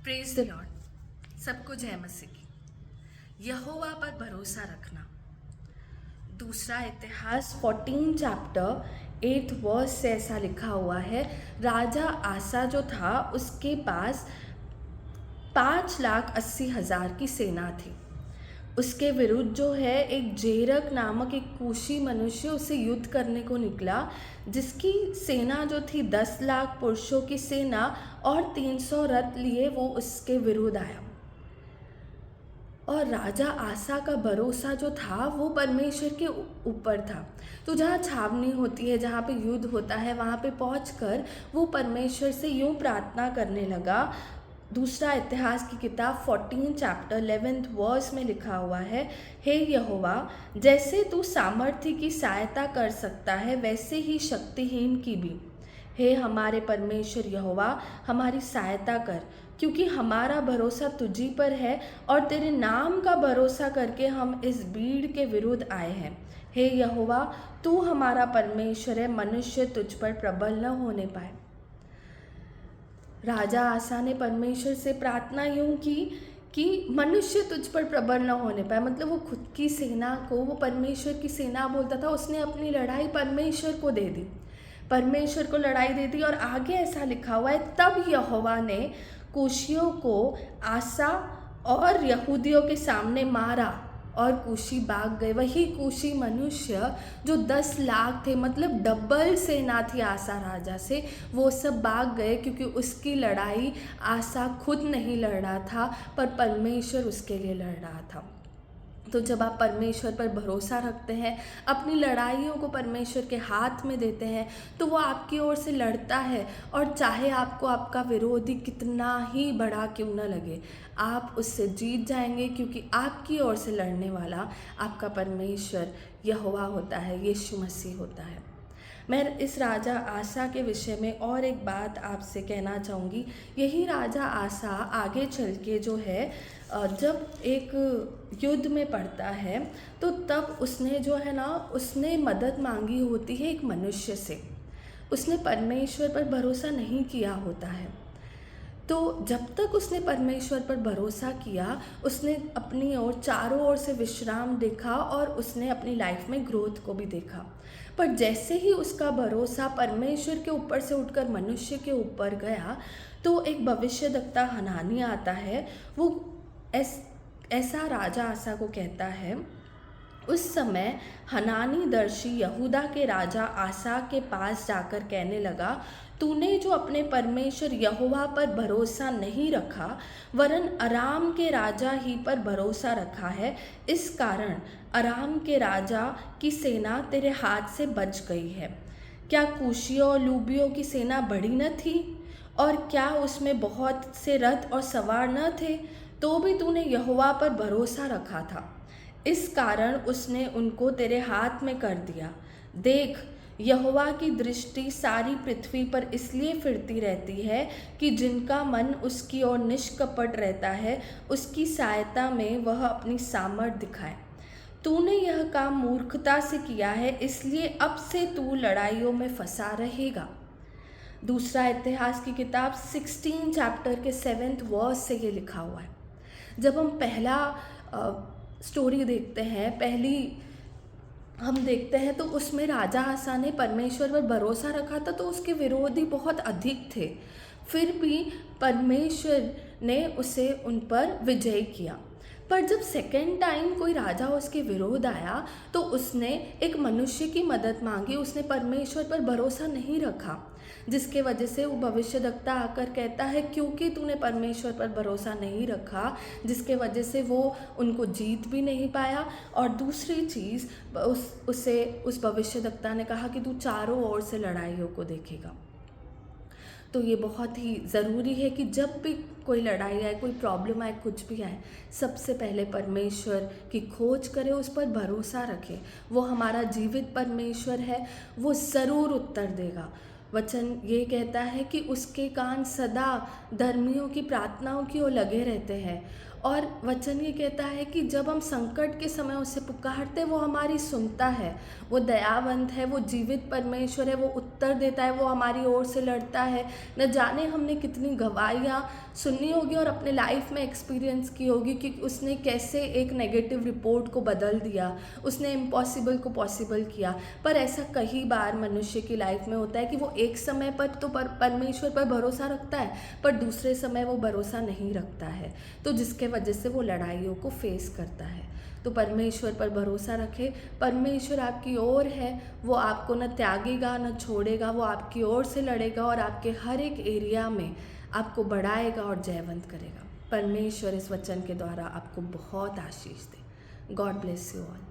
Praise the Lord. सबको जय मसीह की। यहोवा पर भरोसा रखना। दूसरा इतिहास 14 चैप्टर 8 वर्स से ऐसा लिखा हुआ है, राजा आसा जो था उसके पास 5,80,000 की सेना थी। उसके विरुद्ध जो है एक जेरक नामक एक कूशी मनुष्य उसे युद्ध करने को निकला, जिसकी सेना जो थी 10 लाख पुरुषों की सेना और 300 रथ लिए वो उसके विरुद्ध आया। और राजा आसा का भरोसा जो था वो परमेश्वर के ऊपर था। तो जहाँ छावनी होती है, जहाँ पे युद्ध होता है, वहाँ पे पहुँचकर वो परमेश्वर से यूँ प्रार्थना करने लगा। दूसरा इतिहास की किताब 14 चैप्टर 11 वर्स में लिखा हुआ है, हे यहोवा, जैसे तू सामर्थ्य की सहायता कर सकता है वैसे ही शक्तिहीन की भी। हे हमारे परमेश्वर यहोवा, हमारी सहायता कर, क्योंकि हमारा भरोसा तुझी पर है और तेरे नाम का भरोसा करके हम इस भीड़ के विरुद्ध आए हैं। हे यहोवा, तू हमारा परमेश्वर है, मनुष्य तुझ पर प्रबल न होने पाए। राजा आसा ने परमेश्वर से प्रार्थना यूँ की कि मनुष्य तुझ पर प्रबल न होने पाए। मतलब वो खुद की सेना को, वो परमेश्वर की सेना बोलता था, उसने अपनी लड़ाई परमेश्वर को दे दी, परमेश्वर को लड़ाई दे दी। और आगे ऐसा लिखा हुआ है, तब यहोवा ने कूशियों को आसा और यहूदियों के सामने मारा और कूशी भाग गए। वही कूशी मनुष्य जो 10 लाख थे, मतलब डबल सेना थी आसा राजा से, वो सब भाग गए, क्योंकि उसकी लड़ाई आसा खुद नहीं लड़ रहा था पर परमेश्वर उसके लिए लड़ रहा था। तो जब आप परमेश्वर पर भरोसा रखते हैं, अपनी लड़ाइयों को परमेश्वर के हाथ में देते हैं, तो वो आपकी ओर से लड़ता है। और चाहे आपको आपका विरोधी कितना ही बड़ा क्यों न लगे, आप उससे जीत जाएंगे, क्योंकि आपकी ओर से लड़ने वाला आपका परमेश्वर यहोवा होता है, यीशु मसीह होता है। मैं इस राजा आसा के विषय में और एक बात आपसे कहना चाहूँगी। यही राजा आसा आगे चल के जो है, जब एक युद्ध में पड़ता है, तो तब उसने जो है ना, उसने मदद मांगी होती है एक मनुष्य से। उसने परमेश्वर पर भरोसा नहीं किया होता है। तो जब तक उसने परमेश्वर पर भरोसा किया, उसने अपनी ओर चारों ओर से विश्राम देखा और उसने अपनी लाइफ में ग्रोथ को भी देखा। पर जैसे ही उसका भरोसा परमेश्वर के ऊपर से उठकर मनुष्य के ऊपर गया, तो एक भविष्यद्वक्ता हनानी आता है। वो ऐसा राजा आसा को कहता है, उस समय हनानी दर्शी यहूदा के राजा आसा के पास जाकर कहने लगा, तूने जो अपने परमेश्वर यहोवा पर भरोसा नहीं रखा, वरन अराम के राजा ही पर भरोसा रखा है, इस कारण अराम के राजा की सेना तेरे हाथ से बच गई है। क्या कूशियों और लूबियों की सेना बड़ी न थी? और क्या उसमें बहुत से रथ और सवार न थे? तो भी तूने यहोवा पर भरोसा रखा था, इस कारण उसने उनको तेरे हाथ में कर दिया। देख, यहोवा की दृष्टि सारी पृथ्वी पर इसलिए फिरती रहती है कि जिनका मन उसकी ओर निष्कपट रहता है, उसकी सहायता में वह अपनी सामर्थ दिखाए। तूने यह काम मूर्खता से किया है, इसलिए अब से तू लड़ाइयों में फंसा रहेगा। दूसरा इतिहास की किताब 16 चैप्टर के 7 वर्स से ये लिखा हुआ है। जब हम पहला स्टोरी देखते हैं, पहली हम देखते हैं, तो उसमें राजा आसा ने परमेश्वर पर भरोसा रखा था, तो उसके विरोधी बहुत अधिक थे, फिर भी परमेश्वर ने उसे उन पर विजय किया। पर जब सेकेंड टाइम कोई राजा उसके विरोध आया, तो उसने एक मनुष्य की मदद मांगी, उसने परमेश्वर पर भरोसा नहीं रखा, जिसके वजह से वो भविष्यद्वक्ता आकर कहता है, क्योंकि तूने परमेश्वर पर भरोसा नहीं रखा, जिसके वजह से वो उनको जीत भी नहीं पाया। और दूसरी चीज़, उस भविष्यद्वक्ता ने कहा कि तू चारों ओर से लड़ाइयों को देखेगा। तो ये बहुत ही ज़रूरी है कि जब भी कोई लड़ाई आए, कोई प्रॉब्लम आए, कुछ भी आए, सबसे पहले परमेश्वर की खोज करें, उस पर भरोसा रखें। वो हमारा जीवित परमेश्वर है, वो ज़रूर उत्तर देगा। वचन ये कहता है कि उसके कान सदा धर्मियों की प्रार्थनाओं की ओर लगे रहते हैं और वचन ये कहता है कि जब हम संकट के समय उसे पुकारते, वो हमारी सुनता है, वो दयावंत है, वो जीवित परमेश्वर है, वो उत्तर देता है, वो हमारी ओर से लड़ता है। न जाने हमने कितनी गवाहियाँ सुनी होगी और अपने लाइफ में एक्सपीरियंस की होगी कि उसने कैसे एक नेगेटिव रिपोर्ट को बदल दिया, उसने इम्पॉसिबल को पॉसिबल किया। पर ऐसा कई बार मनुष्य की लाइफ में होता है कि वो एक समय पर तो परमेश्वर पर भरोसा रखता है, पर दूसरे समय वो भरोसा नहीं रखता है, तो जिसके वजह से वो लड़ाइयों को फेस करता है। तो परमेश्वर पर भरोसा रखें, परमेश्वर आपकी ओर है, वो आपको न त्यागेगा न छोड़ेगा, वो आपकी ओर से लड़ेगा और आपके हर एक एरिया में आपको बढ़ाएगा और जयवंत करेगा। परमेश्वर इस वचन के द्वारा आपको बहुत आशीष दे। God bless you all.